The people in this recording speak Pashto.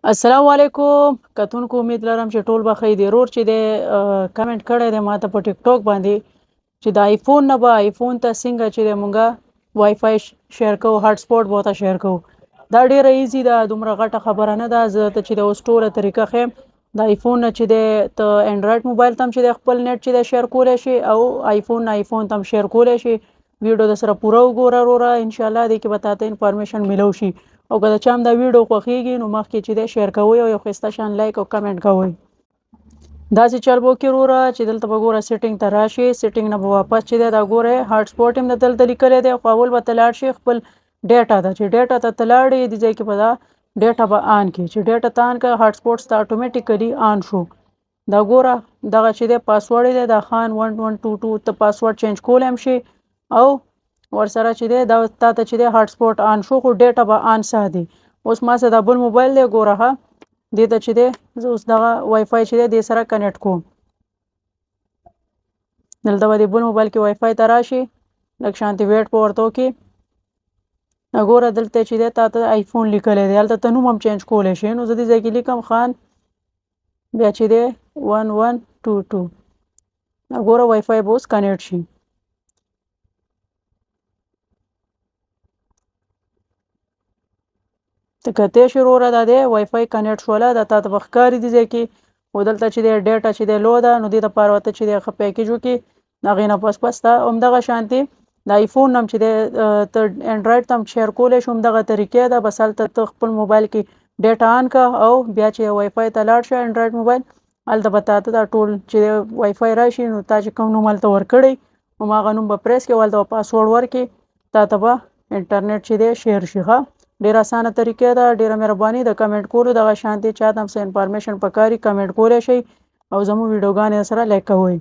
السلام علیکم کتونکو، امید لرم چې ټول به ښه دي. رور چې دی کمنټ کړی دی ماته په ټیک ټاک باندې چې د آیفون نه به آیفون ته څنګه چې دی مونږه وای فای شیر کوو، هاټ سپاټ به ورته شیر کوو. دا ډیره ایزي ده، دومره غټه خبره نه ده. زه ته چې د اوس ټوله طریقه ښیم. د آیفون نه چې دی ته انډرایډ موبایل ته هم چې دی خپل نیټ چې دی شیر کولی شي، او آیفون نه آیفون ته هم شیر کولی شي. ویډیو د سره پوره وګوره وروره، انشاءالله دې کې به تاته انفارمیشن میلو شي. او که د چا هم دا ویډیو خوښیږي نو مخکې چې دی شیر کوئ او یو ښایسته شان لایک او کمنټ کوئ. داسې چل به وکړئ وروره چې دلته به ګوره سیټینګ ته راشي. سیټینګ نه به واپس چې دی دا ګورئ هاټ سپاټ هم دلته لیکلی دی، خو اول به ته لاړ شي خپل ډیټا ته. چې ډیټا ته ته لاړې دې ځای کې به دا ډیټا به آن کړي. چې ډیټا ته آن کړه هاټ سپاټ ستا اتومیټیکلي آن شو. دا ګوره دغه چې دی پاسورډ دی دا خان 1122 ته پاسورډ چینج کولی هم شي، او ورسره چې دی دا تا ته چې دی هاټ سپاټ آن شو، خو ډیټا به آن ساتي. اوس ما سره دا بل موبایل دی ګوره ها، دې ته چې دی زه اوس دغه وای فای چې دی دې سره کنیکټ کوم. دلته به دې بل موبایل کې وای فای ته راشي، لږ شانتې ویټ به ورته وکړي. ګوره دلته چې دی تا ته آیفون لیکلی دی، هلته ته نوم هم چینج کولی شي. نو زه دې ځای کې لیکم خان، بیا چې دی 1122. ګوره وای فای به اوس کنیکټ شي. ته کتی شي وروره دا دی وای فای کنیکټ شوله، دا تا ته به ښکاري دې ځای کې. خو دلته چې دی ډیټا چې دی لو ده، نو دې دپاره ورته چې دی ښه پیکیج وکړي. د هغې نه پس ته همدغه شانتې د آیفون نه هم چې دی ته انډرایډ ته هم شیر کولی شو. همدغه طریقې ده، بس هلته ته خپل موبایل کې ډیټا آن کړه او بیا چې وای فای ته لاړ شه انډرایډ موبایل، هلته به تا ته دا ټول چې دی وای فای راشي. نو تا چې کوم نوم هلته ورکړی هماغه نوم به پریس کړې او هلته به پاسورډ ورکړې، تا ته به انټرنیټ چې دی شیر شي. ښه ډیره اسانه طریقې ده. ډیره مهرباني د کمنټ کولو دغه شانتې چا ته هم څه انفارمیشن پکاري کمنټ کولی شئ، او زموږ ویډیوګانې سره لایک کوئ.